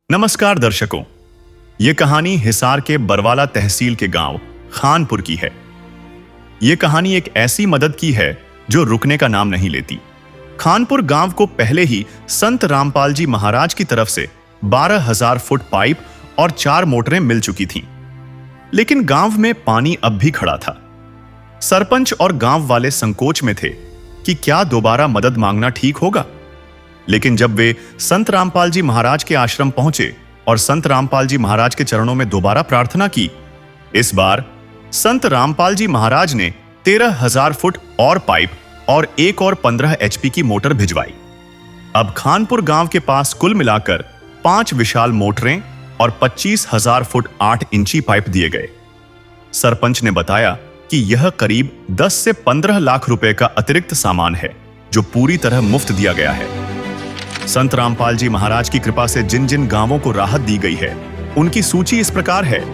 नमस्कार दर्शकों, ये कहानी हिसार के बरवाला तहसील के गांव खानपुर की है। ये कहानी एक ऐसी मदद की है जो रुकने का नाम नहीं लेती। खानपुर गांव को पहले ही संत रामपाल जी महाराज की तरफ से 12,000 फुट पाइप और 4 मोटरें मिल चुकी थीं। लेकिन गांव में पानी अब भी खड़ा था। सरपंच और गांव वाले संकोच में थे कि क्या दोबारा मदद मांगना ठीक होगा। लेकिन जब वे संत रामपाल जी महाराज के आश्रम पहुंचे और संत रामपाल जी महाराज के चरणों में दोबारा प्रार्थना की, इस बार संत रामपाल जी महाराज ने 13,000 फुट और पाइप और एक और 15 HP की मोटर भिजवाई। अब खानपुर गांव के पास कुल मिलाकर 5 विशाल मोटरें और 25,000 फुट 8 इंची पाइप दिए गए। सरपंच ने बताया कि यह करीब 10 से 15 लाख रुपए का अतिरिक्त सामान है जो पूरी तरह मुफ्त दिया गया है। संत रामपाल जी महाराज की कृपा से जिन जिन गांवों को राहत दी गई है, उनकी सूची इस प्रकार है।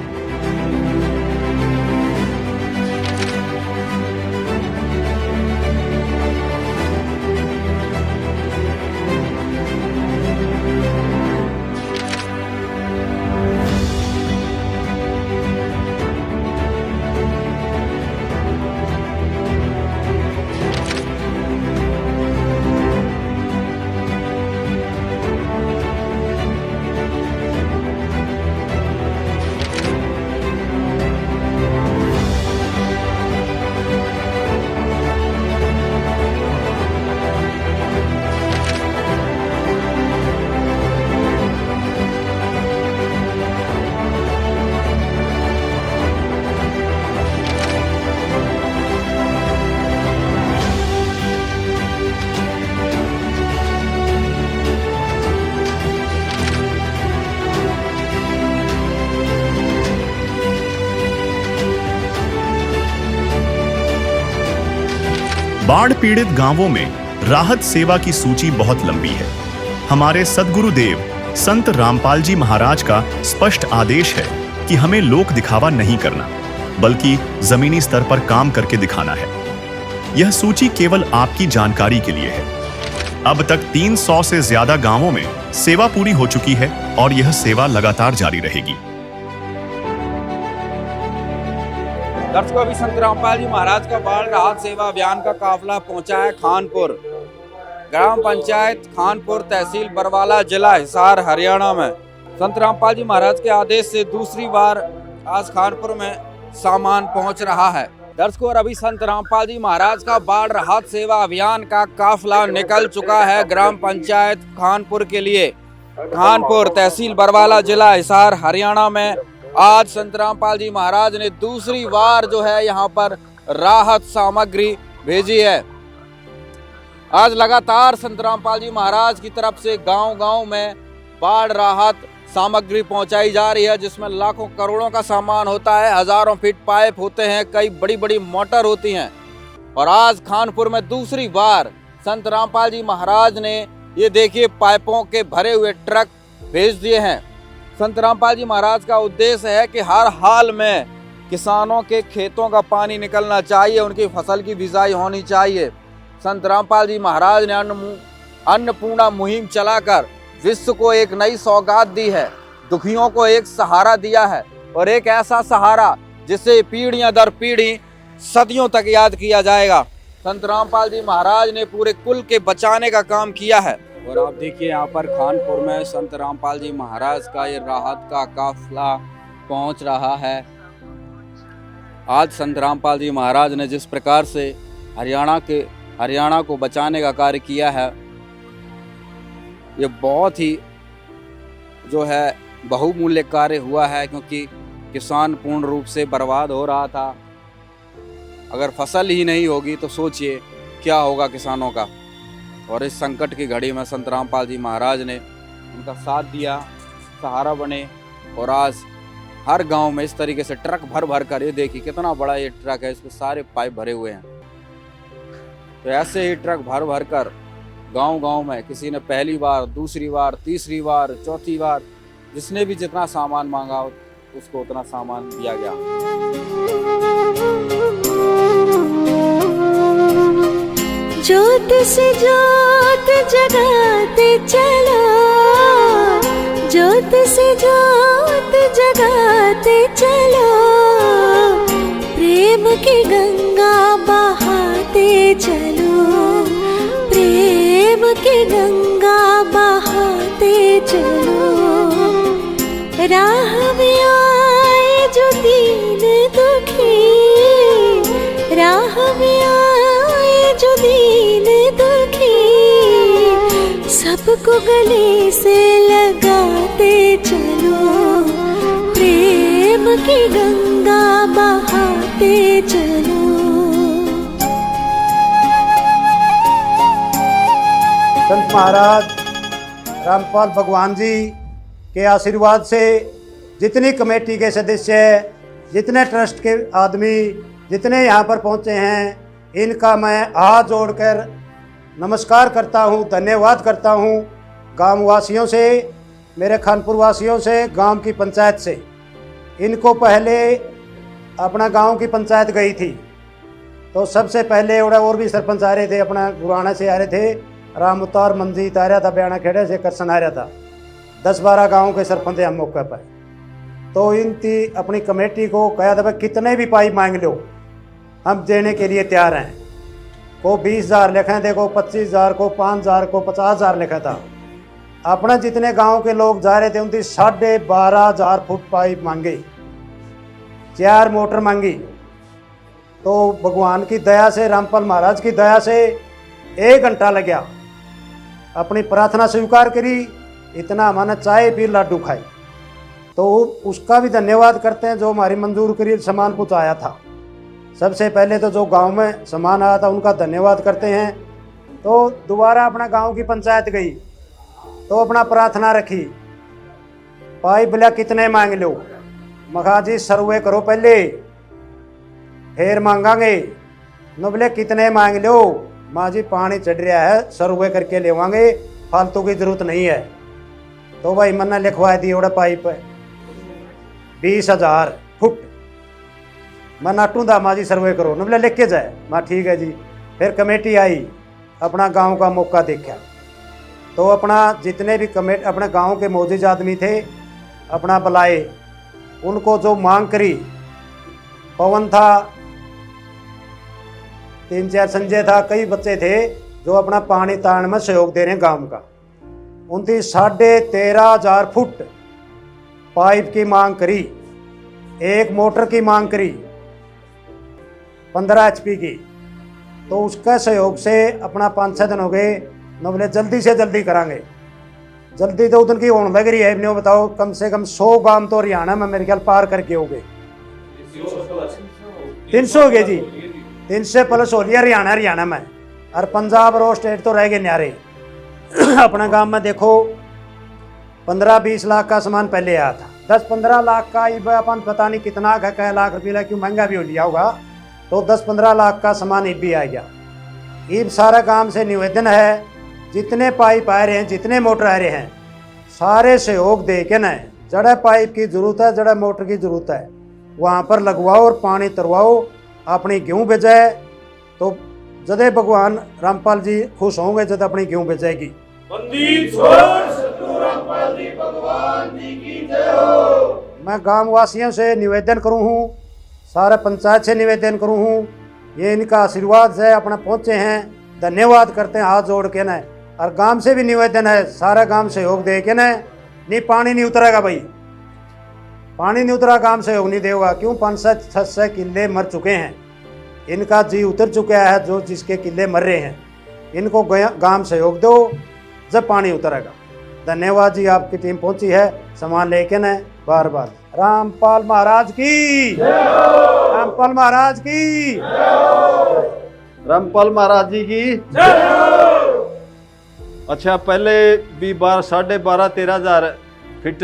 बाढ़ पीड़ित गांवों में राहत सेवा की सूची बहुत लंबी है। हमारे सद्गुरुदेव संत रामपाल जी महाराज का स्पष्ट आदेश है कि हमें लोक दिखावा नहीं करना, बल्कि जमीनी स्तर पर काम करके दिखाना है। यह सूची केवल आपकी जानकारी के लिए है। अब तक 300 से ज्यादा गांवों में सेवा पूरी हो चुकी है और यह सेवा लगातार जारी रहेगी। दर्शकों, अभी संत रामपाल जी महाराज का बाढ़ राहत सेवा अभियान का काफिला पहुंचा है खानपुर। ग्राम पंचायत खानपुर, तहसील बरवाला, जिला हिसार, हरियाणा में संत रामपाल जी महाराज के आदेश से दूसरी बार आज खानपुर में सामान पहुंच रहा है। दर्शकों, और अभी संत रामपाल जी महाराज का बाढ़ राहत सेवा अभियान का काफिला निकल चुका है ग्राम पंचायत खानपुर के लिए। खानपुर, तहसील बरवाला, जिला हिसार, हरियाणा में आज संत रामपाल जी महाराज ने दूसरी बार जो है यहाँ पर राहत सामग्री भेजी है। आज लगातार संत रामपाल जी महाराज की तरफ से गांव-गांव में बाढ़ राहत सामग्री पहुंचाई जा रही है, जिसमें लाखों करोड़ों का सामान होता है, हजारों फीट पाइप होते हैं, कई बड़ी बड़ी मोटर होती हैं। और आज खानपुर में दूसरी बार संत रामपाल जी महाराज ने ये देखिए पाइपों के भरे हुए ट्रक भेज दिए हैं। संत रामपाल जी महाराज का उद्देश्य है कि हर हाल में किसानों के खेतों का पानी निकलना चाहिए, उनकी फसल की बिजाई होनी चाहिए। संत रामपाल जी महाराज ने अन्नपूर्णा मुहिम चलाकर विश्व को एक नई सौगात दी है, दुखियों को एक सहारा दिया है, और एक ऐसा सहारा जिसे पीढ़ियां दर पीढ़ी सदियों तक याद किया जाएगा। संत रामपाल जी महाराज ने पूरे कुल के बचाने का काम किया है। और आप देखिए यहाँ पर खानपुर में संत रामपाल जी महाराज का ये राहत का काफिला पहुंच रहा है। आज संत रामपाल जी महाराज ने जिस प्रकार से हरियाणा को बचाने का कार्य किया है, ये बहुत ही जो है बहुमूल्य कार्य हुआ है, क्योंकि किसान पूर्ण रूप से बर्बाद हो रहा था। अगर फसल ही नहीं होगी तो सोचिए क्या होगा किसानों का। और इस संकट की घड़ी में संत रामपाल जी महाराज ने उनका साथ दिया, सहारा बने, और आज हर गांव में इस तरीके से ट्रक भर भर कर, ये देखिए कितना बड़ा ये ट्रक है, इसमें सारे पाइप भरे हुए हैं। तो ऐसे ही ट्रक भर भर कर गांव-गांव में किसी ने पहली बार, दूसरी बार, तीसरी बार, चौथी बार, जिसने भी जितना सामान मांगा उसको उतना सामान दिया गया। ज्योत से ज्योत जगाते चलो, ज्योत से ज्योत जगाते चलो, प्रेम की गंगा बहाते चलो, प्रेम की गंगा बहाते चलो। राह में आए जो दीन दुखी, राह में आए जो दीन दुखी, सबको गले से लगाते चलो, प्रेम की गंगा बहाते चलो। संत महाराज रामपाल भगवान जी के आशीर्वाद से जितनी कमेटी के सदस्य, जितने ट्रस्ट के आदमी, जितने यहाँ पर पहुँचे हैं, इनका मैं हाथ जोड़कर नमस्कार करता हूँ, धन्यवाद करता हूँ। गांव वासियों से, मेरे खानपुर वासियों से, गांव की पंचायत से। इनको पहले अपना गांव की पंचायत गई थी तो सबसे पहले और भी सरपंच आ रहे थे, अपना गुराना से आ रहे थे, राम अवतार मंजीत आ रहा था, बयाना खेड़े से करसन आ रहा था, 10-12 गाँव के सरपंच हम मौके पर। तो इनकी अपनी कमेटी को कहा था भाई कितने भी पाइप मांग लो, हम देने के लिए तैयार हैं। को 20,000 लिखे थे, को 25,000, को 5,000, को 50,000 लिखा था। अपना जितने गांव के लोग जा रहे थे उनकी 12,500 फुट पाइप मांगे, 4 मोटर मांगी। तो भगवान की दया से, रामपाल महाराज की दया से 1 घंटा लग गया, अपनी प्रार्थना स्वीकार करी, इतना हमारा चाय पी लड्डू खाए। तो उसका भी धन्यवाद करते हैं जो हमारी मंजूर करी सामान पहुँचाया था। सबसे पहले तो जो गांव में सामान आया था उनका धन्यवाद करते हैं। तो दोबारा अपना गांव की पंचायत गई तो अपना प्रार्थना रखी, पाइप बोला कितने मांग लो, मखा जी सर्वे करो पहले फिर मांगांगे। न बोले कितने मांग लो, माँ जी पानी चढ़ रहा है, सर्वे करके लेवांगे, फालतू की जरूरत नहीं है। तो भाई मन्ना लिखवा दी ओड़ा पाइप 20,000 फुट, मैं नाटू दा माँ जी सर्वे करो, न बोले लिख के जाए, माँ ठीक है जी। फिर कमेटी आई, अपना गांव का मौका देखा तो अपना जितने भी कमेटी अपने गांव के मौजूद आदमी थे अपना बुलाए, उनको जो मांग करी, पवन था, 3-4 संजय था, कई बच्चे थे जो अपना पानी तान में सहयोग दे रहे हैं गांव का। उनकी 13,500 फुट पाइप की मांग करी, 1 मोटर की मांग करी 15 HP की। तो उसका सहयोग से अपना 5-6 दिन हो गए, न बोले जल्दी से जल्दी करांगे। जल्दी तो उधर की होने लग रही है, नहीं बताओ, कम से कम 100 गांव तो हरियाणा में मेरे ख्याल पार करके हो गए, 300 हो गए जी, 300 प्लस हो लिया हरियाणा में। और पंजाब और स्टेट तो रह गए न्यारे। अपना गांव में देखो 15-20 लाख का सामान पहले आया था, 10-15 लाख का अपन पता नहीं कितना का, कै लाख रुपये क्यों महंगा भी हो लिया होगा, तो 10-15 लाख का सामान ईब भी आ गया। ईब सारा गांव से निवेदन है, जितने पाइप आ रहे हैं, जितने मोटर आ रहे हैं, सारे सहयोग दे के न, जड़ा पाइप की जरूरत है, जड़ा मोटर की जरूरत है, वहाँ पर लगवाओ और पानी तरवाओ, अपनी गेहूँ बेचाए। तो जदे भगवान रामपाल जी खुश होंगे जब अपनी गेहूँ बेचेगी। मैं गांव वासियों से निवेदन करूँ हूँ, सारे पंचायत से निवेदन करूँ हूँ, ये इनका आशीर्वाद से अपना पहुँचे हैं, धन्यवाद करते हैं हाथ जोड़ के न। और गांव से भी निवेदन है, सारा गांव सहयोग दे के न, नहीं पानी नहीं उतरेगा भाई, पानी नहीं उतरा गांव सहयोग नहीं देगा। क्यों 500-600 किले मर चुके हैं, इनका जी उतर चुका है, जो जिसके किले मर रहे हैं, इनको गांव सहयोग दो जब पानी उतरेगा। धन्यवाद जी, आपकी टीम पहुंची है सामान लेके न बार बार। रामपाल महाराज की, रामपाल महाराज की, रामपाल महाराज जी की। अच्छा, पहले भी 12,500-13,000 फीट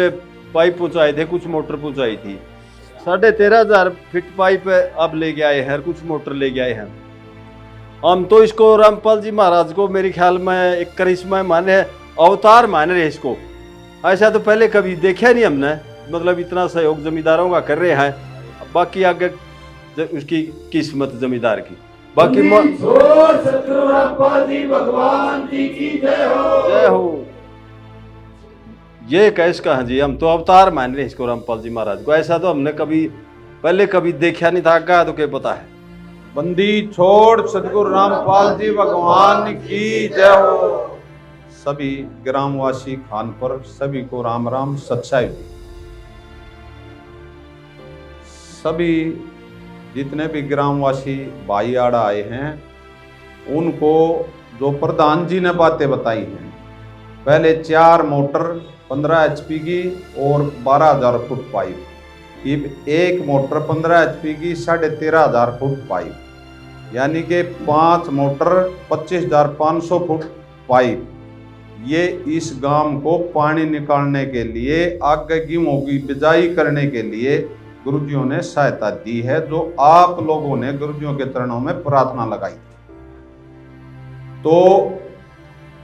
पाइप पहुंचाए थे, कुछ मोटर पहुंचाई थी। 13,500 फीट पाइप अब ले के आए हैं, कुछ मोटर ले के आए हैं। हम तो इसको रामपाल जी महाराज को मेरे ख्याल में एक करिश्मा माने, अवतार मान रहे इसको। ऐसा तो पहले कभी देखा नहीं हमने, मतलब इतना सहयोग जमींदारों का कर रहे हैं। बाकी आगे उसकी किस्मत जमींदार की। बाकी रामपाल जी भगवान जी की जय हो, जय हो। ये कैस का है जी, हम तो अवतार मान रहे इसको रामपाल जी महाराज को। ऐसा तो हमने कभी पहले कभी देखा नहीं था, क्या तो क्या पता है। बंदी छोड़ सदगुरु रामपाल जी भगवान की जय हो। सभी ग्रामवासी खानपुर सभी को राम राम सच्चाई। सभी जितने भी ग्रामवासी भाई आड़ा आए हैं उनको जो प्रधान जी ने बातें बताई हैं, पहले 4 मोटर 15 HP की और 12,000 फुट पाइप, अब एक मोटर 15 HP की 13,500 फुट पाइप, यानी कि 5 मोटर 25,500 फुट पाइप। ये इस गांव को पानी निकालने के लिए, आगे गेहूं की बिजाई करने के लिए गुरुजियों ने सहायता दी है, जो आप लोगों ने गुरुजियों के चरणों में प्रार्थना लगाई। तो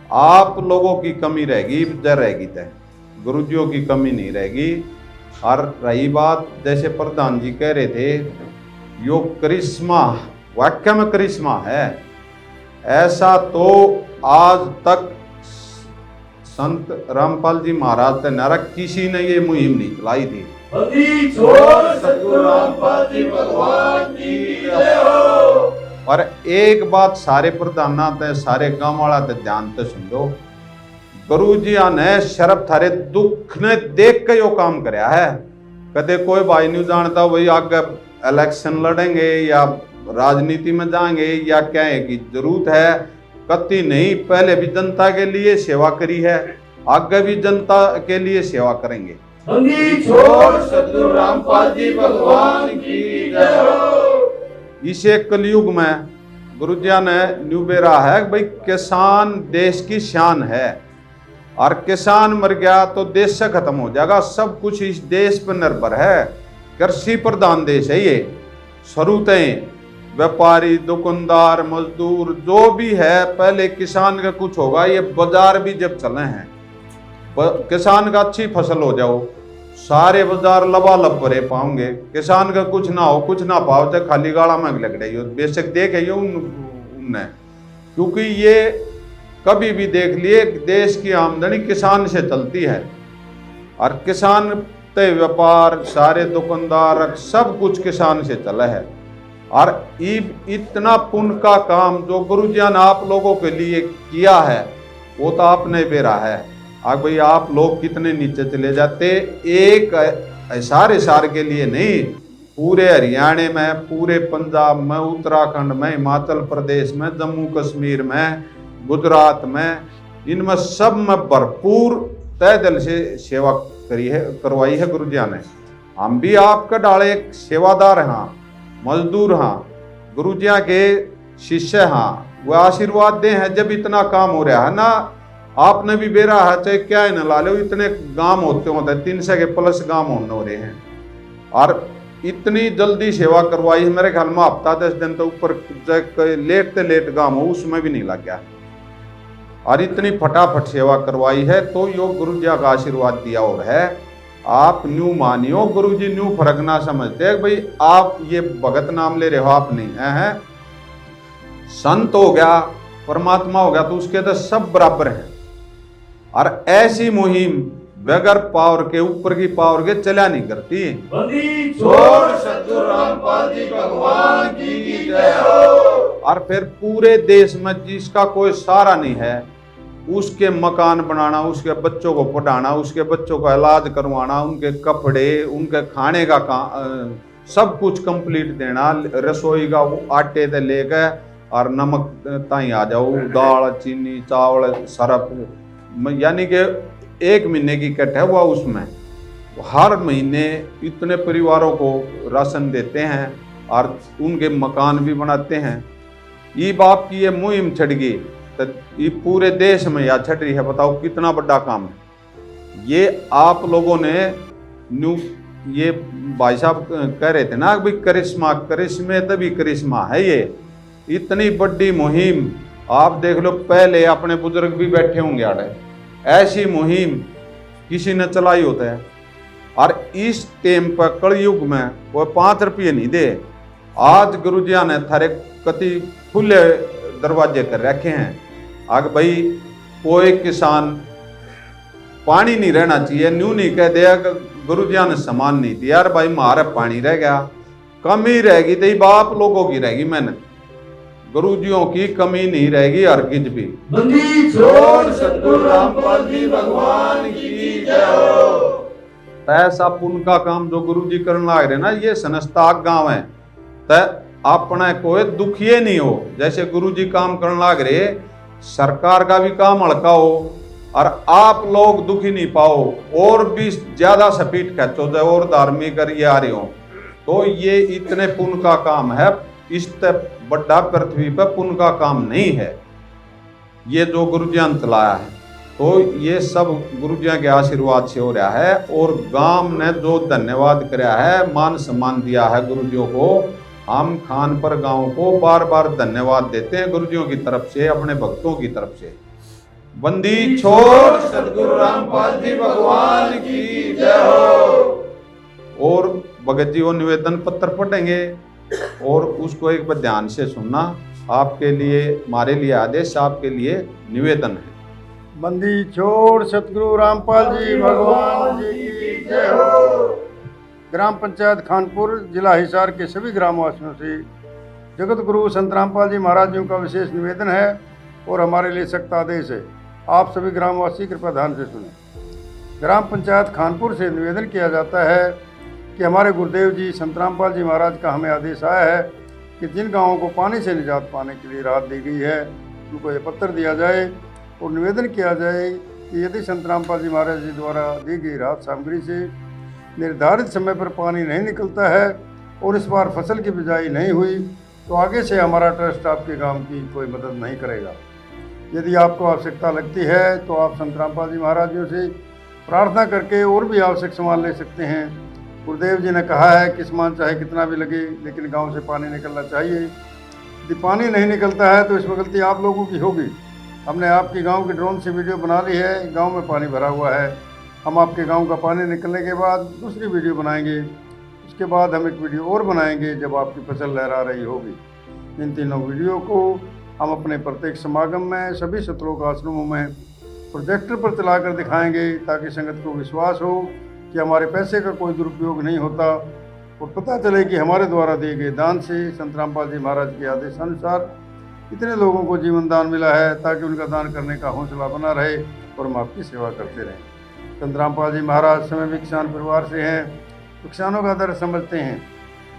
आप लोगों की कमी रहेगी, जर रहेगी तय, गुरुजियों की कमी नहीं रहेगी। और रही बात, जैसे प्रधान जी कह रहे थे, यो करिश्मा, वाक्य में करिश्मा है। ऐसा तो आज तक संत रामपाल जी महाराज से नरक किसी ने ये मुहिम नहीं चलाई थी। सतगुरु रामपाल जी भगवान की जय हो। और एक बात सारे प्रधाना ते सारे गांव वाला ते ध्यान से सुनो, गुरु जी ने शरफ थारे दुख ने देख के यो काम कराया है। कदे कोई भाई नहीं जानता भाई आगे इलेक्शन लड़ेंगे या राजनीति में जाएंगे या क्या है की जरूरत है, कति नहीं। पहले भी जनता के लिए सेवा करी है, आगे भी जनता के लिए सेवा करेंगे। सतगुरु रामपाल जी भगवान की जय हो। इसे कलयुग में गुरु जी ने न्यू बेरा है भाई, किसान देश की शान है और किसान मर गया तो देश से खत्म हो जाएगा। सब कुछ इस देश पर निर्भर है, कृषि प्रधान देश है ये। शुरूतें व्यापारी, दुकानदार, मजदूर जो भी है, पहले किसान का कुछ होगा। ये बाजार भी जब चले हैं, किसान का अच्छी फसल हो जाओ, सारे बाजार लबालब भरे पाओगे। किसान का कुछ ना हो, कुछ ना पाओ तो खाली गाड़ा में लग रही हो। बेशक देखे उनने, क्योंकि ये कभी भी देख लिए देश की आमदनी किसान से चलती है और किसान ते व्यापार, सारे दुकानदार, सब कुछ किसान से चला है। और इतना पुण्य का काम जो गुरु जी ने आप लोगों के लिए किया है वो तो आपने बेरा है। आग भाई आप लोग कितने नीचे चले जाते, एक इशार के लिए नहीं, पूरे हरियाणा में, पूरे पंजाब में, उत्तराखंड में, हिमाचल प्रदेश में, जम्मू कश्मीर में, गुजरात में, इनमें सब में भरपूर तय दिल से सेवा करी है, करवाई है गुरु जी ने। हम भी आपका डाले एक सेवादार हाँ, मजदूर हाँ, गुरु जी के शिष्य हाँ, वह आशीर्वाद दे हैं। जब इतना काम हो रहा है ना, आपने भी बेरा है, चाहे क्या है न ला लो, इतने गांव होते 300 के प्लस गांव हो रहे हैं और इतनी जल्दी सेवा करवाई है। मेरे ख्याल में हफ्ता 10 दिन तो ऊपर लेट गांव हो उसमें भी नहीं लग गया और इतनी फटाफट सेवा करवाई है। तो यो गुरु जी का आशीर्वाद दिया और है। आप न्यू मानियो, गुरु जी न्यू फर्क ना समझते भाई आप ये भगत नाम ले रहे हो, आप नहीं है। संत हो गया, परमात्मा हो गया तो उसके तो सब बराबर हैं। और ऐसी मुहिम बगैर पावर के, ऊपर की पावर के चला नहीं करती। सतगुरु रामपाल जी भगवान की जय हो। और फिर पूरे देश में जिसका कोई सहारा नहीं है, उसके मकान बनाना, उसके बच्चों को पढ़ाना, उसके बच्चों का इलाज करवाना, उनके कपड़े, उनके खाने का सब कुछ कंप्लीट देना, रसोई का आटे से लेकर और नमक ताई आ जाओ, दाल, चीनी, चावल, सरफ, यानी कि 1 महीने की कट है वह, उसमें हर महीने इतने परिवारों को राशन देते हैं और उनके मकान भी बनाते हैं। ये बाप की ये मुहिम छड़ गई तो ये पूरे देश में या छट रही है। बताओ कितना बड़ा काम है ये। आप लोगों ने न्यू ये भाई साहब कह रहे थे ना भाई करिश्मा, करिश्मे तभी करिश्मा है ये। इतनी बड़ी मुहिम आप देख लो, पहले अपने बुजुर्ग भी बैठे होंगे आड़े, ऐसी मुहिम किसी ने चलाई होता है। और इस टाइम पर कलयुग में वो 5 रुपये नहीं दे। आज गुरु जी ने थारे कति खुले दरवाजे कर रखे हैं। आगे भाई कोई किसान पानी नहीं रहना चाहिए। न्यू नहीं कह दिया कि गुरु जी ने सामान नहीं दिया, यार भाई मारे पानी रह गया, कमी रहेगी तो बाप लोगों की रहेगी मेहनत, गुरुजियों की कमी नहीं रहेगी हरगिज भी। बंदी छोड़ सतगुरु रामपाल जी भगवान की जय हो। ऐसा पुण्य का काम जो गुरु जी करने लग रहे ना, ये संस्थाक गांव है, तय अपने कोई दुखिए नहीं हो। जैसे गुरु जी काम करने लग रहे, सरकार का भी काम हल्का हो और आप लोग दुखी नहीं पाओ, और भी ज्यादा स्पीड खींचो जाए और धार्मिक कर ये आ रहे हो, तो ये इतने पुण्य का काम है। इस बड़ा पृथ्वी पर पुण्य का काम नहीं है ये जो गुरु जी ने चलाया है। तो ये सब गुरु जी के आशीर्वाद से हो रहा है, और गांव ने जो धन्यवाद कराया है, मान सम्मान दिया है गुरु जी को, हम खानपुर गांव को बार बार धन्यवाद देते हैं गुरु जी की तरफ से, अपने भक्तों की तरफ से। बंदी छोड़ सतगुरु रामपाल जी भगवान की जय हो। और भगत जी वो निवेदन पत्र पढ़ेंगे और उसको एक बार ध्यान से सुनना, आपके लिए, हमारे लिए आदेश, आपके लिए निवेदन है। बंदी छोड़ सतगुरु रामपाल जी भगवान जी की जय हो। ग्राम पंचायत खानपुर, जिला हिसार के सभी ग्रामवासियों से जगत गुरु संत रामपाल जी महाराज जी का विशेष निवेदन है और हमारे लिए सख्त आदेश है। आप सभी ग्रामवासी कृपया ध्यान से सुनें। ग्राम पंचायत खानपुर से निवेदन किया जाता है कि हमारे गुरुदेव जी संत रामपाल जी महाराज का हमें आदेश आया है कि जिन गांवों को पानी से निजात पाने के लिए राहत दी गई है, उनको ये पत्र दिया जाए और निवेदन किया जाए कि यदि संत रामपाल जी महाराज जी द्वारा दी गई राहत सामग्री से निर्धारित समय पर पानी नहीं निकलता है और इस बार फसल की बिजाई नहीं हुई, तो आगे से हमारा ट्रस्ट आपके गांव की कोई मदद नहीं करेगा। यदि आपको आवश्यकता लगती है तो आप संत रामपाल जी महाराज जी से प्रार्थना करके और भी आवश्यक सामान ले सकते हैं। गुरुदेव जी ने कहा है कि सामान चाहे कितना भी लगे, लेकिन गांव से पानी निकलना चाहिए। यदि पानी नहीं निकलता है तो इसमें गलती आप लोगों की होगी। हमने आपके गांव के ड्रोन से वीडियो बना ली है, गांव में पानी भरा हुआ है। हम आपके गांव का पानी निकलने के बाद दूसरी वीडियो बनाएंगे, उसके बाद हम एक वीडियो और बनाएंगे जब आपकी फसल लहरा रही होगी। इन तीनों वीडियो को हम अपने प्रत्येक समागम में, सभी सत्रों का आश्रमों में प्रोजेक्टर पर चलाकर दिखाएंगे, ताकि संगत को विश्वास हो कि हमारे पैसे का कोई दुरुपयोग नहीं होता और पता चले कि हमारे द्वारा दिए गए दान से संत रामपाल जी महाराज के आदेशानुसार कितने लोगों को जीवन दान मिला है, ताकि उनका दान करने का हौसला बना रहे और हम आपकी सेवा करते रहें। संत रामपाल जी महाराज समय भी किसान परिवार से हैं, तो किसानों का दर्द समझते हैं।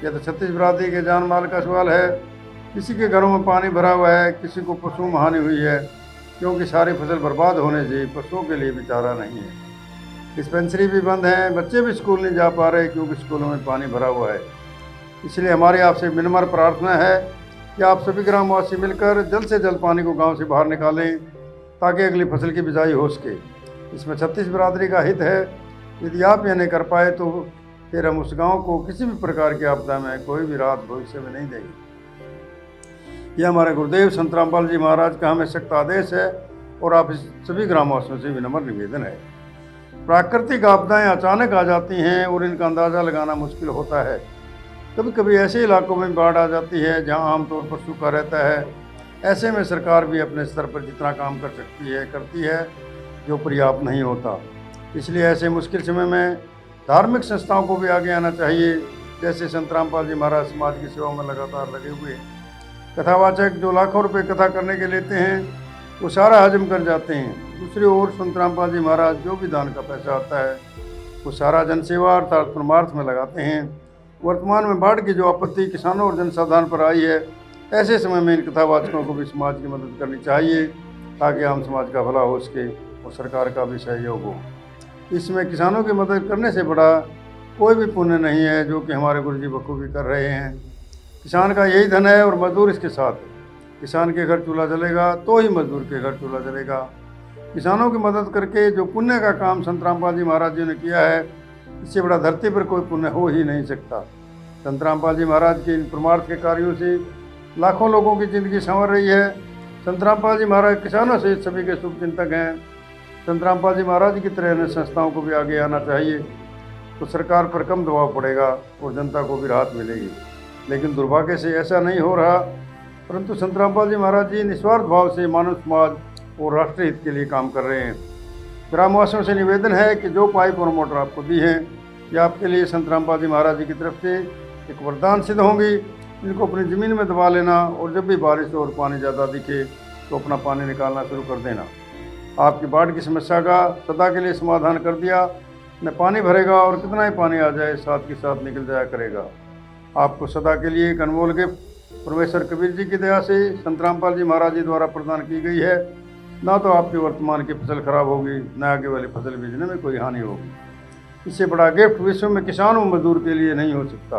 यह तो छत्तीस बरादरी के जान माल का सवाल है। किसी के घरों में पानी भरा हुआ है, किसी को पशु हानि हुई है, क्योंकि सारी फसल बर्बाद होने से पशुओं के लिए भी चारा नहीं है। डिस्पेंसरी भी बंद है, बच्चे भी स्कूल नहीं जा पा रहे क्योंकि स्कूलों में पानी भरा हुआ है। इसलिए हमारी आपसे विनम्र प्रार्थना है कि आप सभी ग्रामवासी मिलकर जल्द से जल्द पानी को गांव से बाहर निकालें, ताकि अगली फसल की बिजाई हो सके। इसमें छत्तीस बरादरी का हित है। यदि आप यह नहीं कर पाए तो फिर हम उस गांव को किसी भी प्रकार की आपदा में कोई भी राहत भविष्य में नहीं देंगे। यह हमारे गुरुदेव संत रामपाल जी महाराज का हमें सख्त आदेश है और आप इस सभी ग्रामवासियों से विनम्र निवेदन है। प्राकृतिक आपदाएं अचानक आ जाती हैं और इनका अंदाज़ा लगाना मुश्किल होता है। कभी कभी ऐसे इलाकों में बाढ़ आ जाती है जहां आमतौर पर सूखा रहता है। ऐसे में सरकार भी अपने स्तर पर जितना काम कर सकती है करती है, जो पर्याप्त नहीं होता। इसलिए ऐसे मुश्किल समय में धार्मिक संस्थाओं को भी आगे आना चाहिए। जैसे संत रामपाल जी महाराज समाज की सेवा में लगातार लगे हुए हैं। कथावाचक जो लाखों रुपए कथा करने के लेते हैं, वो सारा हजम कर जाते हैं। दूसरी ओर संत रामपाल जी महाराज जो भी दान का पैसा आता है, वो सारा जनसेवा अर्थात परमार्थ में लगाते हैं। वर्तमान में बाढ़ की जो आपत्ति किसानों और जनसाधारण पर आई है, ऐसे समय में इन कथावाचकों को भी समाज की मदद करनी चाहिए, ताकि आम समाज का भला हो सके और सरकार का भी सहयोग हो। इसमें किसानों की मदद करने से बड़ा कोई भी पुण्य नहीं है, जो कि हमारे गुरु जी बखूबी कर रहे हैं। किसान का यही धन है और मजदूर इसके साथ है। किसान के घर चूल्हा जलेगा तो ही मजदूर के घर चूल्हा जलेगा। किसानों की मदद करके जो पुण्य का काम संत रामपाल जी महाराज जी ने किया है, इससे बड़ा धरती पर कोई पुण्य हो ही नहीं सकता। संत रामपाल जी महाराज के इन परमार्थ के कार्यों से लाखों लोगों की ज़िंदगी संवर रही है। संत रामपाल जी महाराज किसानों से सभी के शुभ चिंतक हैं। संत रामपाल जी महाराज की तरह अन्य संस्थाओं को भी आगे आना चाहिए, तो सरकार पर कम दबाव पड़ेगा और जनता को भी राहत मिलेगी। लेकिन दुर्भाग्य से ऐसा नहीं हो रहा, परंतु संत रामपाल जी महाराज जी निस्वार्थ भाव से मानव समाज और राष्ट्र हित के लिए काम कर रहे हैं। ग्रामवासियों से निवेदन है कि जो पाइप और मोटर आपको दी है ये आपके लिए संत रामपाल जी महाराज जी की तरफ से एक वरदान सिद्ध होंगी। इनको अपनी ज़मीन में दबा लेना और जब भी बारिश और पानी ज़्यादा दिखे तो अपना पानी निकालना शुरू कर देना। आपकी बाढ़ की समस्या का सदा के लिए समाधान कर दिया। न पानी भरेगा और कितना ही पानी आ जाए साथ के साथ निकल जाया करेगा। आपको सदा के लिए एक अनमोल गिफ्ट परमेश्वर कबीर जी की दया से संत रामपाल जी महाराज जी द्वारा प्रदान की गई है। ना तो आपकी वर्तमान की फसल खराब होगी, न आगे वाली फसल बीजने में कोई हानि होगी। इससे बड़ा गिफ्ट विश्व में किसान और मजदूर के लिए नहीं हो सकता।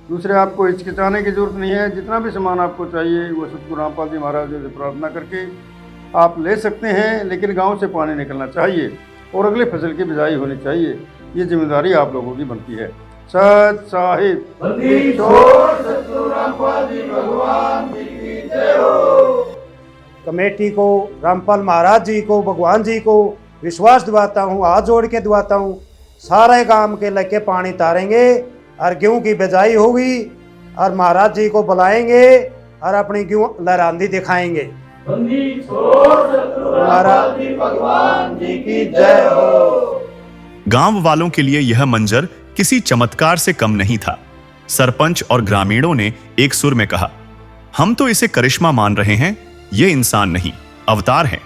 दूसरे, आपको हिचकिचाने की जरूरत नहीं है। जितना भी सामान आपको चाहिए वो सतगुरु रामपाल जी महाराज जी से प्रार्थना करके आप ले सकते हैं, लेकिन गांव से पानी निकलना चाहिए और अगली फसल की बिजाई होनी चाहिए। ये जिम्मेदारी आप लोगों की बनती है। सत साहिब बंदी छोड़ सतगुरु रामपाल जी भगवान जी की जय हो। कमेटी को, रामपाल महाराज जी को, भगवान जी को विश्वास दिवाता हूँ, हाथ जोड़ के दिवाता हूँ, सारे गांव के लेके पानी तारेंगे और गेहूं की बिजाई होगी और महाराज जी को बुलाएंगे और अपनी गेहूं लहरांदी दिखाएंगे। बंदी छोड़ सतगुरु रामपाल जी भगवान जी की जय हो। गांव वालों के लिए यह मंजर किसी चमत्कार से कम नहीं था। सरपंच और ग्रामीणों ने एक सुर में कहा, हम तो इसे करिश्मा मान रहे हैं, ये इंसान नहीं अवतार हैं।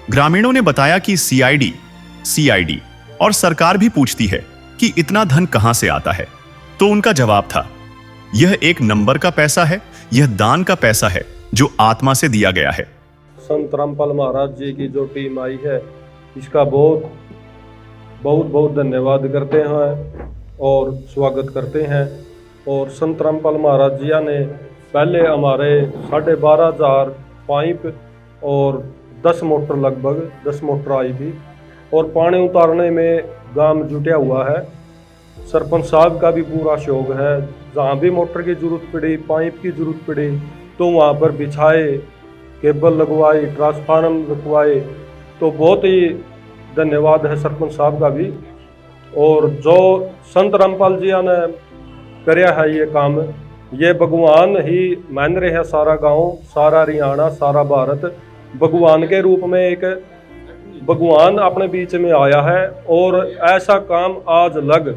ग्रामीणों ने बताया कि सीआईडी और सरकार भी पूछती है कि इतना धन कहां से आता है। तो उनका जवाब था, यह एक नंबर का पैसा है, यह दान का पैसा है जो आत्मा से दिया गया है। संत रामपाल महाराज जी की जो टीम आई है इसका बहुत बहुत बहुत धन्यवाद करते हैं और स्वागत करते हैं। और संत रामपाल महाराज जी ने पहले हमारे 12,500 पाइप और 10 मोटर, लगभग 10 मोटर आई थी और पानी उतारने में गांव जुटा हुआ है। सरपंच साहब का भी पूरा शौक है। जहाँ भी मोटर की जरूरत पड़ी, पाइप की जरूरत पड़ी तो वहाँ पर बिछाए, केबल लगवाए, ट्रांसफार्मर लगवाए। तो बहुत ही धन्यवाद है सरपंच साहब का भी। और जो संत रामपाल जी ने कराया है ये काम, ये भगवान ही मान रहे हैं। सारा गांव, सारा हरियाणा, सारा भारत भगवान के रूप में एक भगवान अपने बीच में आया है। और ऐसा काम आज लग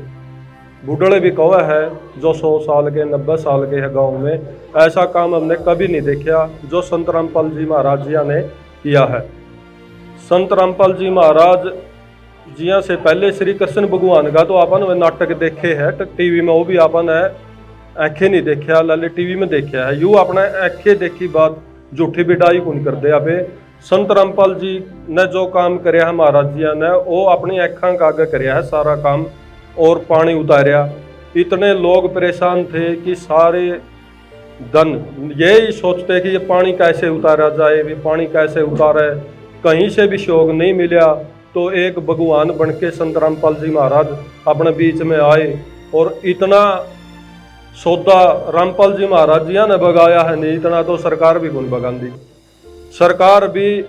बुढ़े भी कौवा है जो 100 साल के, 90 साल के है गांव में, ऐसा काम हमने कभी नहीं देखा जो संत रामपाल जी महाराज जी ने किया है। संत रामपाल जी महाराज जी से पहले श्री कृष्ण भगवान का तो अपन नाटक देखे है टीवी में, वो भी अपन आंखें नहीं देखा, लाले टीवी में देखा है। यूँ अपने आंखें देखी बात झूठी बिडाई कौन कर दे। अबे संत रामपाल जी ने जो काम कराया है महाराज जी ने, वो अपनी आँखों का आगे कराया है सारा काम और पानी उतारा। इतने लोग परेशान थे कि सारे दिन यही सोचते कि ये पानी कैसे उतारा जाए, ये पानी कैसे उतारे, कहीं से भी शौक नहीं मिला। तो एक भगवान बन के संत रामपाल जी महाराज अपने बीच में आए और इतना सौदा रामपाल जी महाराज जी ने भगाया है नहीं, इतना तो सरकार भी कौन भगा दी। सरकार भी,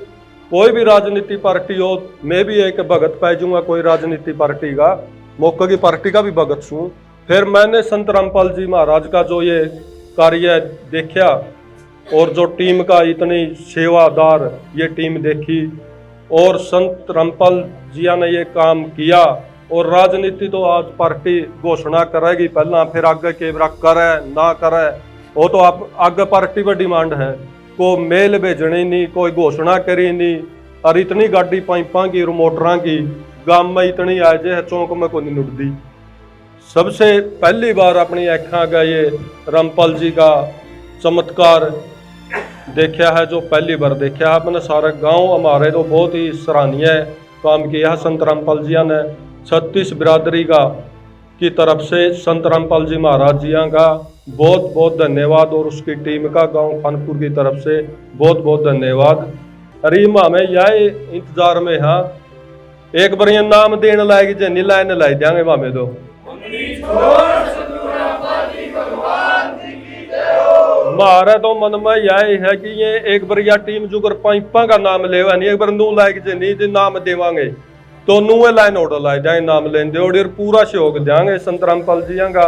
कोई भी राजनीति पार्टी हो, मैं भी एक भगत पै जाऊंगा कोई राजनीति पार्टी का, मौके की पार्टी का भी भगत हूँ। फिर मैंने संत रामपाल जी महाराज का जो ये कार्य देखा और जो टीम का इतनी सेवादार ये टीम देखी और संत रामपाल जी ने ये काम किया। और राजनीति तो आज पार्टी घोषणा करेगी पहला, फिर आगे के करे ना करे, वो तो आप आगे पार्टी पर डिमांड है। को मेल भेजनी नहीं, कोई घोषणा करी नहीं। और इतनी गाड़ी पाइपा की और मोटरां की गांव में इतनी आ जाए, चौंक में को नहीं नुटती। सबसे पहली बार अपनी आँखों का ये रामपाल जी का चमत्कार देखा है, जो पहली बार देखा है अपने सारे गांव। हमारे तो बहुत ही सराहनीय काम किया है संत रामपाल जी ने। 36 बिरादरी का की तरफ से संत रामपाल जी महाराज जी का बहुत बहुत धन्यवाद और उसकी टीम का गांव खानपुर की तरफ से बहुत बहुत धन्यवाद। रीमा में यह इंतजार में हाँ एक बार ये नाम देने लाएगी जनी लाइन लाई देंगे मामे दो। हमारा तो मन में यह है कि ये एक बार यह टीम जो पाइपा का नाम ले एक बार नू लाएगी जनी नाम देवांगे तो नुए लाइन ऑर्डर लाए जाए, नाम लेंगे और पूरा सहयोग देंगे संत रामपाल जी का।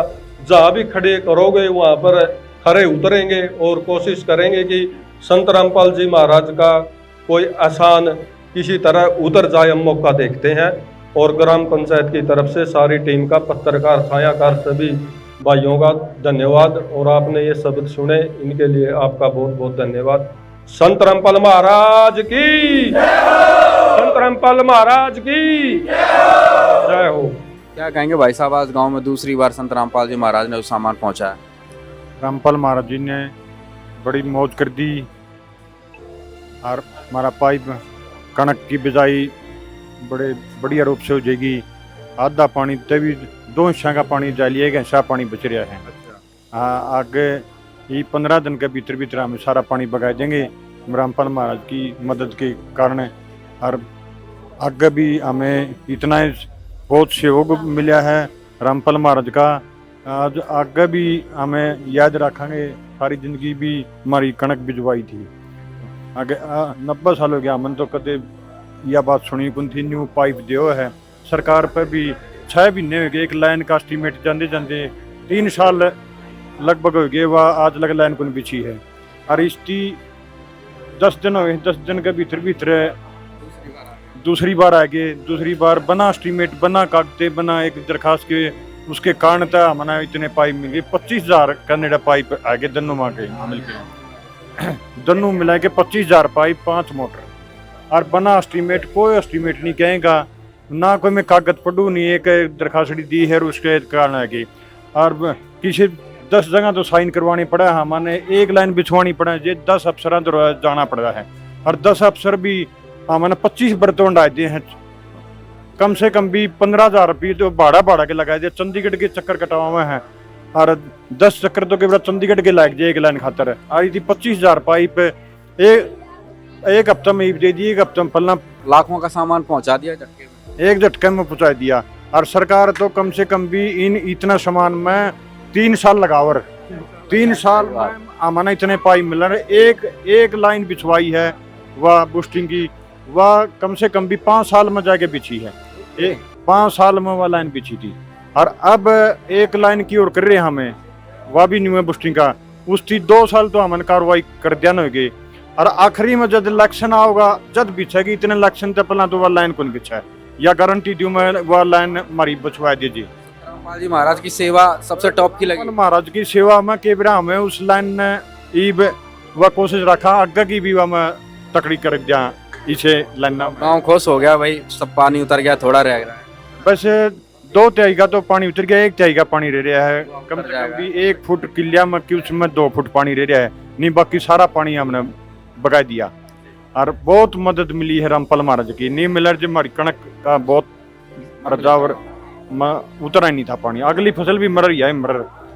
जहाँ भी खड़े करोगे वहाँ पर खड़े उतरेंगे और कोशिश करेंगे कि संत रामपाल जी महाराज का कोई आसान किसी तरह उतर जाए हम मौका देखते हैं। और ग्राम पंचायत की तरफ से सारी टीम का, पत्रकार, छायाकार, सभी भाइयों का धन्यवाद। और आपने ये शब्द सुने, इनके लिए आपका बहुत बहुत धन्यवाद। संत रामपाल महाराज की, संत रामपाल महाराज की जय हो। क्या कहेंगे भाई साहब, आज गांव में दूसरी बार संत रामपाल जी महाराज ने उस सामान पहुंचाया। रामपाल महाराज जी ने बड़ी मौज कर दी और हमारा पाइप कणक की बिजाई बड़े बढ़िया रूप से हो जाएगी। आधा पानी तभी 2 हिस्सा का पानी डालिए, 1 हिस्सा पानी बच रहा है। हाँ, आगे ये 15 दिन के भीतर भीतर हमें सारा पानी बगा देंगे रामपाल महाराज की मदद के कारण। और आगे भी हमें इतना बहुत सहयोग मिला है रामपाल महाराज का। आज आगे भी हमें याद रखेंगे, सारी जिंदगी भी हमारी कणक भिजवाई थी। आगे 90 साल हो गया, हमने तो कदे यह बात सुनी कौन थी। न्यू पाइप दियो है सरकार पर भी 6 महीने हो गए, एक लाइन का एस्टीमेट जाते जाते 3 साल लगभग हो गए, वह आज लग लाइन कौन बिछी है। और इसकी 10 दिन हो गए, 10 दिन के भीतर भीतर दूसरी बार आ गए। दूसरी बार बना एस्टीमेट, बना कागते, बना एक दरखास्त के, उसके कारण था हमारा इतने पाइप मिल गए। 25,000 का नेड़ा पाइप आ गए दोनों माँ के मिल के, दोनों मिला के 25,000 पाइप, 5 मोटर। और बना एस्टीमेट, कोई एस्टीमेट नहीं कहेगा ना, कोई मैं कागज पढ़ू नहीं, एक दरखास्त दी है उसके कारण आ गई। और किसी 10 जगह तो साइन करवानी पड़ा है, हमारे एक लाइन बिछवानी पड़ा है, ये 10 अफसर तो जाना पड़ रहा है। और 10 अफसर भी हमने 25 बर्तन डाल दिए हैं, कम से कम भी 15,000 रुपये तो भाड़ा के लगाए दिए। चंडीगढ़ के चक्कर कटावा में है और 10 चक्कर तो केवल चंडीगढ़ के लायक जाए एक लाइन खातर। और ये 25,000 पाइप एक हफ्ता में दे दी, एक हफ्ता में पलना लाखों का सामान पहुंचा दिया झटके में, एक झटके में पहुंचा दिया। और सरकार तो कम से कम भी इतना सामान में 3 साल लगावर, 3 साल में हमारा इतने पाइप मिल रहे। एक लाइन बिछवाई है वह बूस्टिंग की, वह कम से कम भी 5 साल में जाके बिछी है। 5 साल में वह लाइन बिछी थी। और अब एक लाइन की ओर कर रहे हैं हमें, वह भी न्यू है बूस्टिंग का, उसकी 2 साल तो हमने कार्रवाई कर दिया न होगी। और आखिरी में जब इलेक्शन आओगा, जब बिछेगी, इतने इलेक्शन तक पहला तो वह लाइन कौन बिछा है, या गारंटी दूं मैं वह लाइन हमारी बिछवा दीजिए। रामपाल जी महाराज की सेवा सबसे टॉप की लगी। महाराज की सेवा में केवरा हमें उस लाइन ने वह कोशिश रखा, आगे की भी वह मैं तकड़ी कर दिया इसे लाइन। गाँव खुश हो गया भाई, सब पानी उतर गया, थोड़ा रह गया है। वैसे 2 तिहाई का तो पानी उतर गया, 1 तिहाई का पानी रह रहा है। कम से कम भी 1 फुट किलिया में कि उसमें 2 फुट पानी रह रहा है, नहीं बाकी सारा पानी हमने बगा दिया। और बहुत मदद मिली है रामपाल महाराज की। नहीं मिला जो हमारी कणक का बहुत रजावर उतरा ही नहीं था पानी, अगली फसल भी मर रही है, मर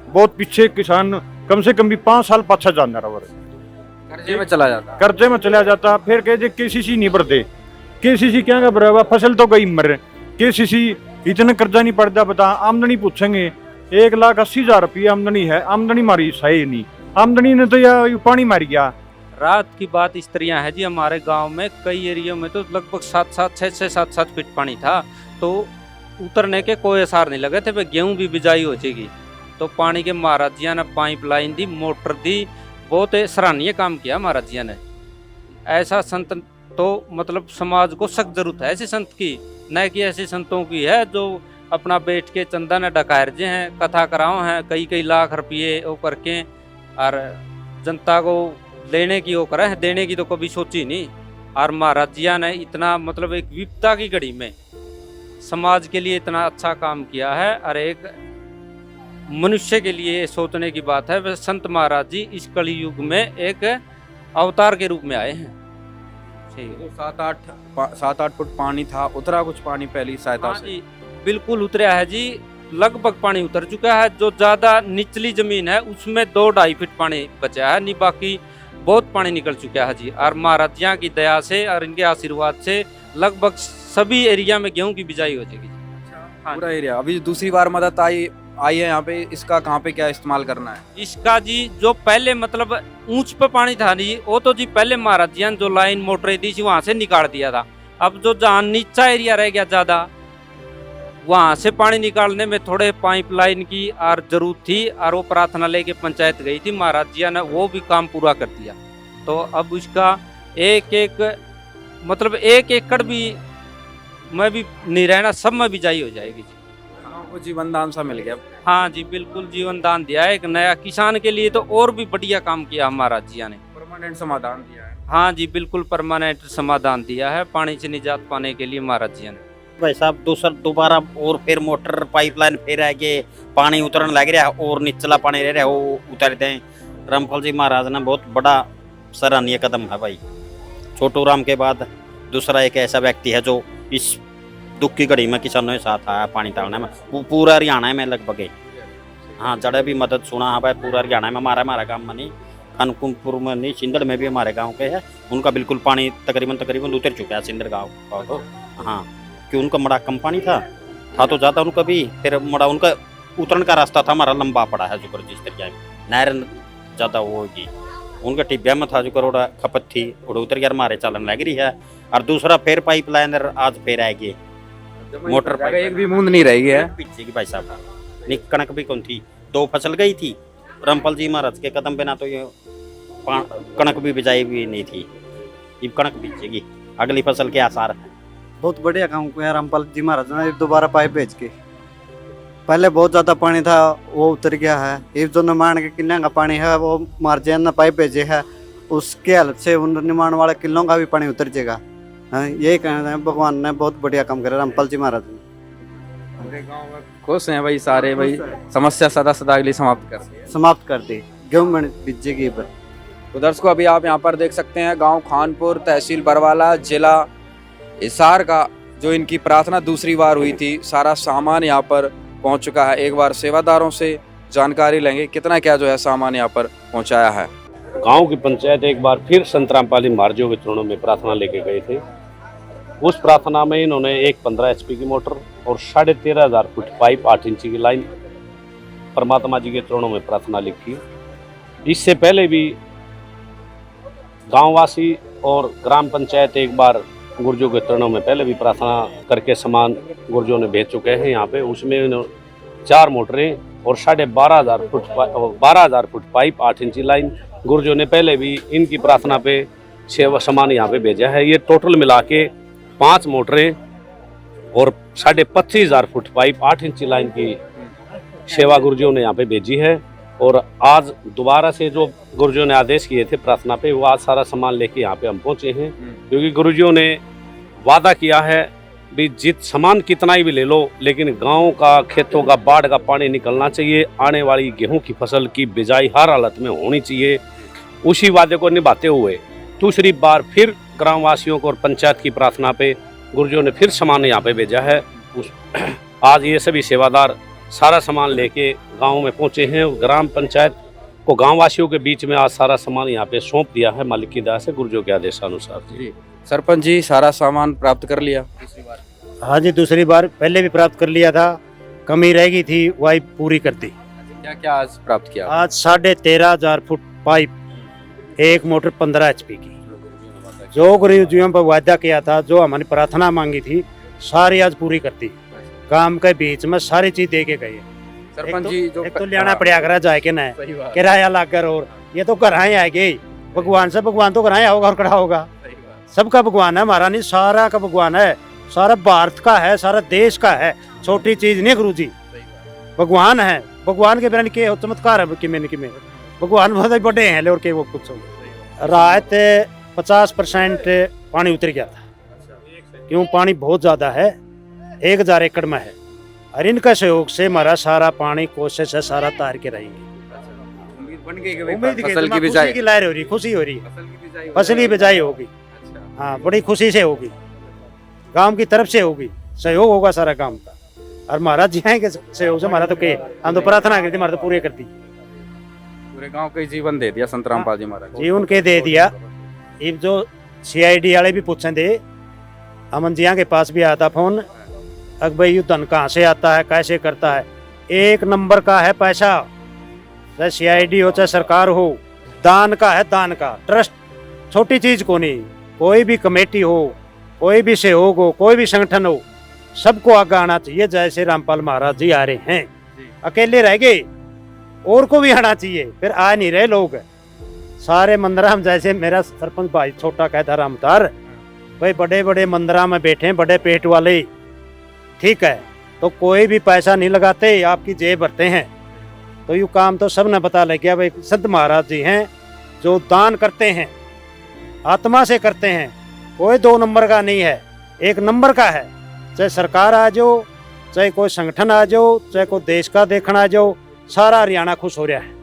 बहुत पीछे किसान कम से कम भी 5 साल पाछा जाना रहा, कर्जे में चला जाता, कर्जे में चला जाता। फिर कहते केसीसी नहीं भरते, केसीसी क्या भरा हुआ, फसल तो गई मर, केसीसी इतना कर्जा नहीं पड़ता। बता आमदनी पूछेंगे, 1,80,000 रुपये आमदनी है, आमदनी हमारी सही नहीं, आमदनी ने तो यह पानी मार गया। रात की बात इस तरह है जी, हमारे गांव में कई एरिया में तो लगभग 6-7 फीट पानी था, तो उतरने के कोई आसार नहीं लगे थे। वे गेहूं भी बिजाई हो जाएगी, तो पानी के महाराज जी ने पाइप लाइन दी, मोटर दी, बहुत सराहनीय काम किया महाराज जी ने। ऐसा संत तो मतलब समाज को सख्त जरूरत है ऐसे संत की, न कि ऐसे संतों की है जो अपना बैठ के चंदा ने डकायरजे हैं, कथा कराओ हैं, कई लाख रुपये वो करके और जनता को लेने की वो करे, देने की तो कभी सोची नहीं। और महाराज जी ने इतना मतलब एक विपदा की घड़ी में समाज के लिए इतना अच्छा काम किया है, और एक मनुष्य के लिए सोचने की बात है। वह संत महाराज जी इस कली युग में एक अवतार के रूप में आए हैं। तो 7-8 फुट पानी था, उतरा कुछ पानी पहली सहायता से? जी बिल्कुल उतरा है जी, लगभग पानी उतर चुका है। जो ज्यादा निचली जमीन है उसमें 2-2.5 फीट पानी बचा है, नहीं बाकी बहुत पानी निकल चुका है जी। और महाराज जी की दया से और इनके आशीर्वाद से लगभग सभी एरिया में गेहूं की बिजाई हो जाएगी। हाँ, पूरा एरिया। अभी दूसरी बार मदद आई है यहाँ पे, इसका कहाँ पे क्या इस्तेमाल करना है? इसका जी जो पहले मतलब ऊंच पे पानी था जी, वो तो जी पहले महाराज जी ने जो लाइन मोटरें दी थी वहां से निकाल दिया था। अब जो जहाँ नीचा एरिया रह गया ज्यादा, वहां से पानी निकालने में थोड़े पाइपलाइन की और जरूरत थी, और वो प्रार्थना लेके पंचायत गई थी, महाराज जी ने वो भी काम पूरा कर दिया। तो अब इसका एक मतलब 1 एकड़ भी में भी नहीं रहना, सब में बिजाई हो जाएगी जी। गाँव को जीवन दान सा मिल गया। हाँ जी, बिल्कुल जीवन दान दिया है एक नया किसान के लिए, तो और भी बढ़िया काम किया हमारा जिया ने। परमानेंट समाधान दिया है। हाँ जी, बिल्कुल परमानेंट समाधान दिया है पानी से निजात पाने के लिए महाराज जी ने। भाई साहब दोबारा और फिर मोटर पाइपलाइन फिर आगे पानी उतरन लग रहा है और निचला पानी रह रहा है वो उतार दें। रामपाल जी महाराज ने बहुत बड़ा सराहनीय कदम है भाई। छोटू राम के बाद दूसरा एक ऐसा व्यक्ति है जो इस दुख की घड़ी में किसानों के साथ आया पानी तालने में। पूरा हरियाणा में लगभग, हाँ जड़े भी मदद सुना है भाई। पूरा हरियाणा में हमारा गाँव में नहीं, खानपुर में नहीं, सिंदड़ में भी हमारे गांव के है। उनका बिल्कुल पानी तकरीबन उतर चुका है सिंदड़ गांव का। तो हाँ कि उनका बड़ा कम पानी था तो ज़्यादा उनका भी फिर बड़ा उनका उतरन का रास्ता था हमारा लंबा पड़ा है जो जिस तरीके नहर ज़्यादा वो होगी। उनका टिब्बिया में था जो करोड़ा खपत थी और उतर गया हमारे चालन लग रही है। और दूसरा फिर पाइपलाइन आज फिर आएगी मोटर पाइप, एक भी बूंद नहीं रहेगी है पीछे की भाई साहब। नहीं कणक भी कौन थी, 2 फसल गई थी। रामपाल जी महाराज के कदम पे ना तो ये कणक भी बिजाई भी नहीं थी, ये कणक बीजेगी, अगली फसल के आसार है। बहुत बढ़िया काम किया रामपाल जी महाराज ने दोबारा पाइप भेज के। पहले बहुत ज़्यादा पानी था वो उतर गया है। ये जो निर्माण के किलों का पानी है वो मार्जिन ने पाइप भेजे है, उसके हेल्प से उन निर्माण वाले किलों का भी पानी उतर जाएगा। यही कहना है, भगवान ने बहुत बढ़िया काम करा रामपाल जी महाराज ने। हमारे गाँव में खुश हैं भाई सारे भाई। समस्या सदा के लिए समाप्त कर दी, गेहूं में बीजेगी पर। तो दर्शकों अभी आप यहाँ पर देख सकते हैं गांव खानपुर, तहसील बरवाला, जिला हिसार का जो इनकी प्रार्थना दूसरी बार हुई थी। सारा सामान यहाँ पर पहुँच चुका है। एक बार सेवादारों से जानकारी लेंगे कितना क्या जो है सामान यहाँ पर पहुँचाया है। गांव की पंचायत एक बार फिर संत रामपाल जी महाराज के चरणों में प्रार्थना लेके गए थे। उस प्रार्थना में इन्होंने एक 15 HP की मोटर और 13,500 फुट पाइप 8 इंची की लाइन परमात्मा जी के चरणों में प्रार्थना लिखी। इससे पहले भी गांववासी और ग्राम पंचायत एक बार गुर्जों के चरणों में पहले भी प्रार्थना करके सामान गुर्जों ने भेज चुके हैं यहाँ पे। उसमें 4 मोटरें और 12,500 फुट पाइप 8 इंची लाइन गुर्जों ने पहले भी इनकी प्रार्थना पे सामान यहाँ पे भेजा है। ये टोटल मिला के 5 मोटरें और 25,500 फुट पाइप 8 इंची लाइन की सेवा गुरुजियों ने यहाँ पे भेजी है। और आज दोबारा से जो गुरुजियों ने आदेश किए थे प्रार्थना पे, वो आज सारा सामान लेके यहाँ पे हम पहुँचे हैं। क्योंकि गुरुजियों ने वादा किया है भी सामान कितना ही भी ले लो, लेकिन गांव का खेतों का बाढ़ का पानी निकलना चाहिए। आने वाली गेहूं की फसल की बिजाई हर हालत में होनी चाहिए। उसी वादे को निभाते हुए दूसरी बार फिर ग्रामवासियों को और पंचायत की प्रार्थना पे गुरुजियों ने फिर सामान यहाँ पे भेजा है। आज ये सभी सेवादार सारा सामान लेके गांव में पहुंचे हैं। ग्राम पंचायत को गांववासियों के बीच में आज सारा सामान यहाँ पे सौंप दिया है मालिक की दया से, गुरुजियों के आदेशानुसार। जी सरपंच जी, सारा सामान प्राप्त कर लिया? हाँ जी, दूसरी बार पहले भी प्राप्त कर लिया था, कमी रह गई थी वही पूरी कर दी। क्या क्या आज प्राप्त किया? आज 13,500 फुट पाइप, एक मोटर 15 HP की। जो गुरुजियों पर वादा किया था, जो हमारी प्रार्थना मांगी थी, सारी आज पूरी कर दी। काम के बीच में सारी चीज दे के गए। सरपंच जी जो एक तो लेना पड़ेगा घर जाए के ना किराया लाकर, और ये तो घर आएंगे भगवान से, भगवान तो घर होगा और खड़ा होगा। सबका भगवान है, हमारा नहीं, सारा का भगवान है, सारा भारत का है, सारा देश का है। छोटी चीज नहीं गुरुजी, भगवान है। भगवान के बिना के चमत्कार है कि में भगवान बहुत बड़े हैं और के वो कुछ रात 50% पानी उतर गया था। क्यों? पानी बहुत ज्यादा है, 1,000 एकड़ में है। और इनका सहयोग से हमारा सारा पानी कोशिश है सारा तार के रहेंगे। फसल की बिजाई की लहर हो रही, खुशी हो रही, फसल की बिजाई होगी। हाँ, बड़ी खुशी से होगी, गांव की तरफ से होगी, सहयोग होगा सारा काम का। और महाराज जी आएंगे सहयोग से, हमारा तो के हम तो प्रार्थना करती, हमारा तो पूरे कर दी। पूरे गांव को जीवन दे दिया संत रामपाल जी महाराज, जीवन के दे दिया। ये जो CID वाले भी पूछे थे, अमन जिया के पास भी आता फोन, अब भाई ये धन कहाँ से आता है, कैसे करता है। 1 नंबर का है पैसा, चाहे CID हो चाहे सरकार हो, दान का है, दान का ट्रस्ट, छोटी चीज को नहीं। कोई भी कमेटी हो, कोई भी सहयोग हो, कोई भी संगठन हो, सबको आगे आना चाहिए। जैसे रामपाल महाराज जी आ रहे हैं, अकेले रह गए, और को भी आना चाहिए, फिर आ नहीं रहे लोग सारे। मंदराम जैसे मेरा सरपंच भाई छोटा कहता रामतार, भाई बड़े बड़े मंदिरों में बैठे हैं बड़े पेट वाले, ठीक है, तो कोई भी पैसा नहीं लगाते, आपकी जेब भरते हैं। तो ये काम तो सबने पता लग गया भाई संत महाराज जी हैं जो दान करते हैं, आत्मा से करते हैं, कोई 2 नंबर का नहीं है, 1 नंबर का है। चाहे सरकार आ जाओ, चाहे कोई संगठन आ जाओ, चाहे कोई देश का देखना आ जाओ, सारा हरियाणा खुश हो रहा है,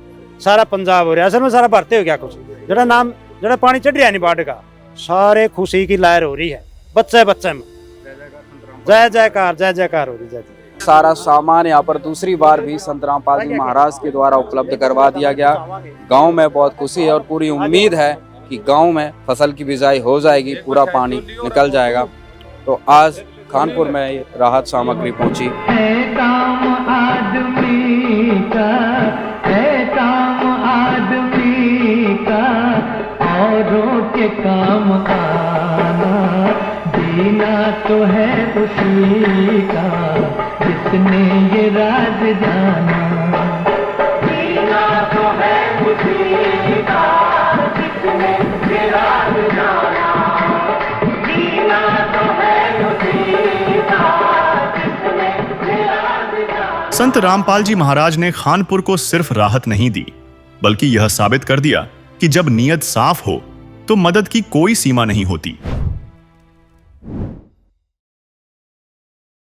सारा पंजाब हो रहा है, असल में सारा भरते हो गया खुश। जरा नाम जरा पानी चढ़ रहा है नहीं बाढ़ का, सारे खुशी की लहर हो रही है, बच्चे बच्चे में जय जयकार हो रही है। सारा सामान यहाँ पर दूसरी बार भी संत रामपाल जी महाराज के द्वारा उपलब्ध करवा दिया गया। गांव में बहुत खुशी है और पूरी उम्मीद है कि गांव में फसल की बिजाई हो जाएगी, पूरा पानी निकल जाएगा। तो आज खानपुर में राहत सामग्री पहुंची। है काम आदमी का, है काम आदमी का, औरों के काम आना, जीना तो है उसी का जिसने ये राज जाना। जीना तो है उसी का जिसने ये राज जाना। जीना तो है उसी का जिसने ये राज जाना। संत रामपाल जी महाराज ने खानपुर को सिर्फ राहत नहीं दी, बल्कि यह साबित कर दिया कि जब नीयत साफ हो तो मदद की कोई सीमा नहीं होती।